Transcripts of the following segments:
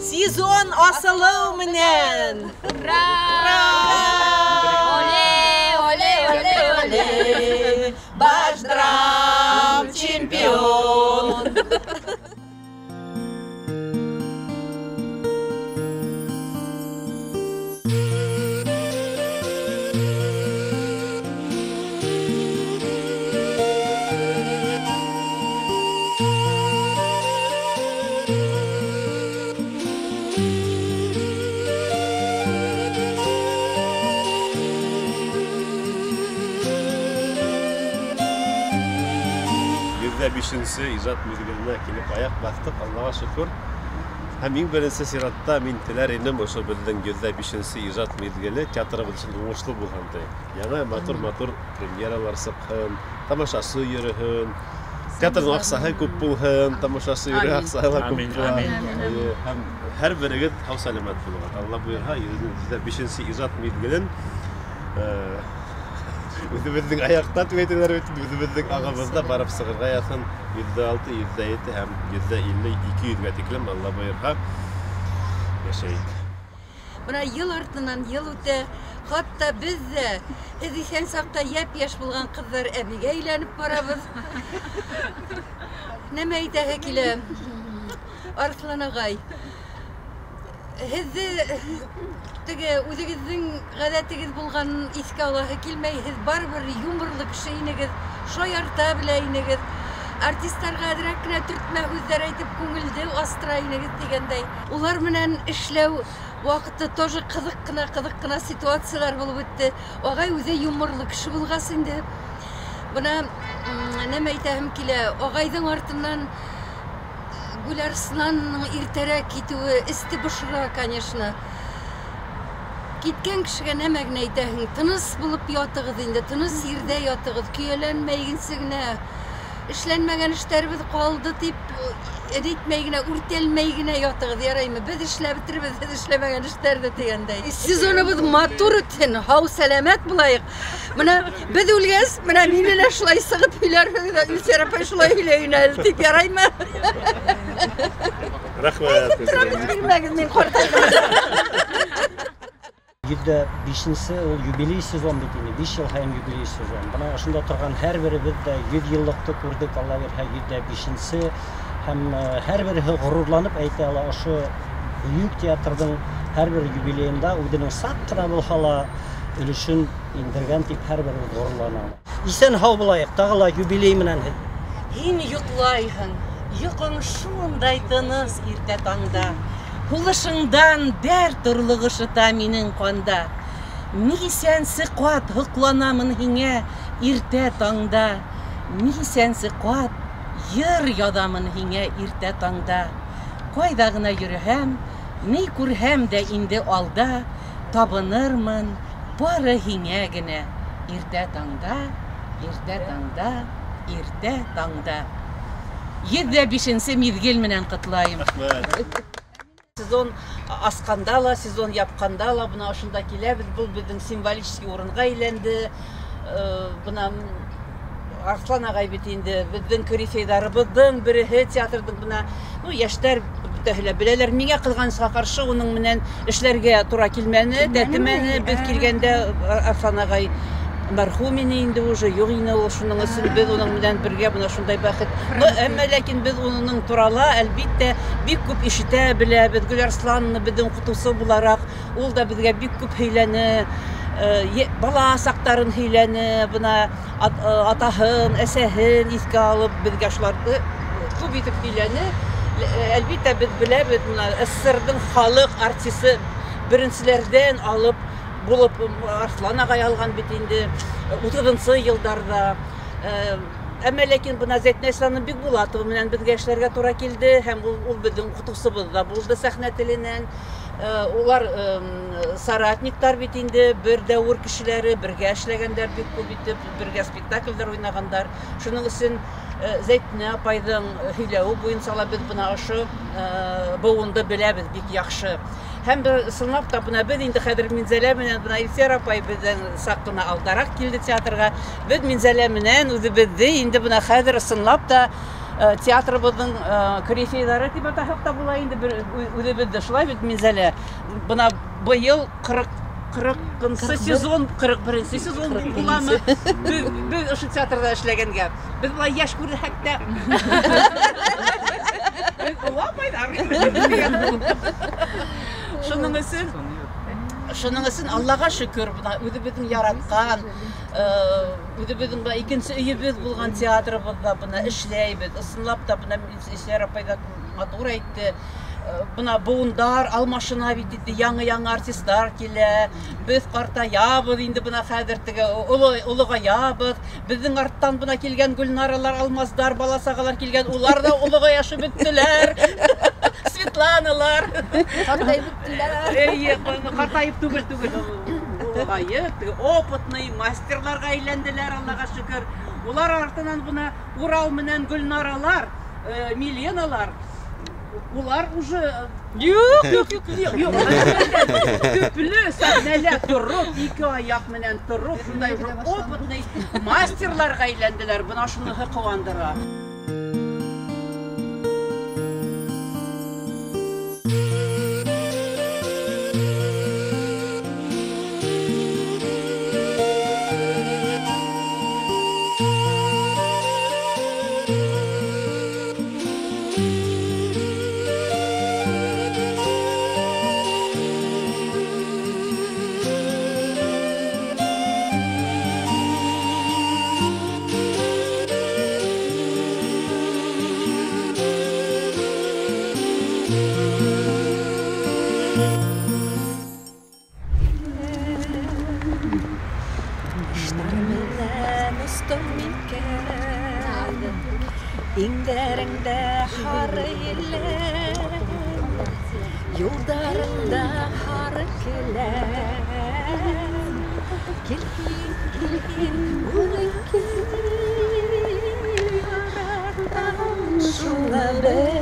Сезон асылу менән! Ура! Оле, оле, оле, оле! Башдрам чемпион! Бишинчи ижат мезгилине келип аяк бастык, Аллага шүкүр. Һәм иң беренче сиратта мин теләр идем ошо безнең 105-нче ижат мезгиле театрыбыз өчен уңышлы булгандай. Яңа матур премьералар сыккан, тамашасы йөрөһөн, театрның аксаһы күп булһын, тамашасы йөрө аксаһы күп булһын. Һәм һәр берегез һау сәламәт булыгыз. Алла буйга 105-нче ижат мезгилен Үзебезнең аякта түгәйтәләр бит, үзебезнең агыбызда барып сыгырга якын 106, 107 һәм 150, 200-гә тиклем Алла буйырга яшәйек. Менә ел артыннан ел үтә, хатта без дә исән сакта япь-яшь булган кызлар әбигә әйләнеп барабыз. Нәмә әйтәһе килә? Арслан агай. Теге үзегезнең гадәтегез булган искә алаһы килмәй, һез барыбер юморлы кеше инегез, шаярта белә инегез. Артистларга әзрәк кенә төртмә һүзләр әйтеп күңелде астыра инегез дигәндәй. Улар белән эшләү вакыты тоже кызык кына ситуациялар булып үтте. Агай үзе юморлы кеше булгас инде. Бuna нәмә әйтәһем килә, агайның артыннан Гүләрсланның иртәрәк китүе исте бушыра, конечно. Киткән кешегә нәмә генә әйтәһең, тыныс булып ятыгыз инде, тыныс ирдә ятыгыз, көйләнмәйгенсе генә, эшләнмәгән эшләребез калды дип, әйтмәй генә, үртәлмәй генә ятыгыз, яраймы? Без эшләп бетербез, без эшләмәгән эшләрдә дигәндәй. Сезоныбыз матур үтсен, һау сәламәт булайык. Менә без үлгәс, менә мине шулай сыгып һөйләр, Илсәр апай шулай һөйләйнә, дип яраймы? Рәхмәт. Билмәгез, мин картайдым. 105-нче ул юбилей сезон бит инде, 5 ел һәм юбилей сезон. Бuna шунда торган һәр беребез дә 100 еллыкты күрдек, Алла бирһә 105-нче һәм һәр бере горурланып әйтә ала ошо бөек театрның һәр бер юбилеенда үзенең сак кына булса ла өлешен индергән дип һәр бере горурлана. Исән һау булайык, тагыла юбилей менән. Һин йоклайһың, йокың шундай тыныс иртә таңда. Хулышыңдан дәрт урлыгышыта минең канда. Нисәнсе кат хыкланамын һиңә иртә таңда. Нисәнсе кат йыр ядамын һиңә иртә таңда. Кайда гына йөрһәм, ни күрһәм дә инде алда, табынырмын бары һиңә генә иртә таңда, иртә таңда, иртә таңда. 105-нче мизгел менән котлайым. Сезон асканда ла, сезон япканда ла, бuna ошында киләбез, бу безнең символический урынга әйләнде. Бuna Арслан агай бит инде безнең корифейларыбызның бере театрның бuna, яшьләр бөтәһеләр беләләр, миңа кылганга каршы уның менән эшләргә туры килмәне, тәтемәне без килгәндә Арслан агай мәрхүм инде уже юк инде ул, шуның өчен без уның белән бергә бuna шундай бәхет. Әмма ләкин без уның турала әлбиттә бик күп ишетә беләбез. Гөләрсланны безнең укытучысы буларак, ул да безгә бик күп һөйләне, бала сактарын һөйләне, бuna атаһын, әсәһен искә алып безгә шуларны күп итеп һөйләне. Әлбиттә без беләбез, бuna СССРның халык артисты беренчеләрдән алып булып Арслан агай алган бит инде 30-нчы елларда. Әмма ләкин бuna Зәйтнәсланның бик Булатова менән безгә эшләргә туры килде һәм ул безнең укытучыбыз да булды сәхнә теленнән. Улар соратниктар бит инде, бер дәвр кешеләре, бергә эшләгәннәр бик күп итеп, бергә спектакльләр уйнаганнар. Шуның өчен Зәйтнә апайның һөйләүе буенча без бuna ошо буынды беләбез бик яхшы. Һәм сынлап та бuna без инде хәзер Минзәлә менән бuna Илсәр апай бездән сак кына алдарак килде театрга. Без Минзәлә менән үзебезне инде бuna хәзер сынлап та театрыбыздың корифейлары дип атаһак та була инде бер үзебездә шулай бит Минзәлә. Бына быел 40-нчы сезон, 41-нче сезон буламы? Без ошо театрда эшләгәнгә. Без була яшь күрһәк тә. Шуның өчен Аллага шөкер, үзебезнең яраткан, үзебезнең бу икенче өебез булган театрыбызда буны эшләйбез. Ысынлап та буны Исәр апайда матур әйтте. Бuna буындар, алмашына бит инде яңа артистлар килә. Без картаябыз инде бuna хәзер теге улыгаябыз. Безнең арттан бuna килгән Гөлнаралар, Алмаздар, баласагалар килгән, улар да улыгаяшы беттеләр. Светланалар. Картайып беттеләр. Картайып түгел. Улыгаеп, опытный мастерларга әйләнделәр, Аллага шөкер. Улар артынан бuna Урал менән Гөлнаралар, Миленалар. Улар уже юк. Көпле сәхнәләр торып, ике аяк менән торып, шундай опытный мастерларга әйләнделәр. Бuna шуны куандыра. İnglerinde haraylar, yollarında harikeler. Gelin, yaratan şuna ben.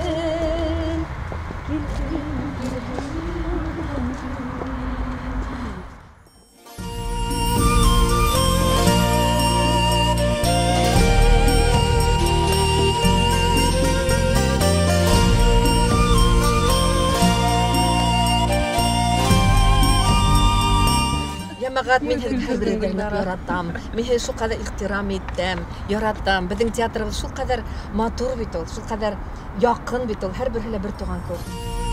Мәгать мин һәр берегезне яратам. Мин шул кадәр ихтирам иттем, яратам. Безнең театрыбыз шул кадәр матур бит ул, шул кадәр якын бит ул. Һәр берһелә бер туган күк.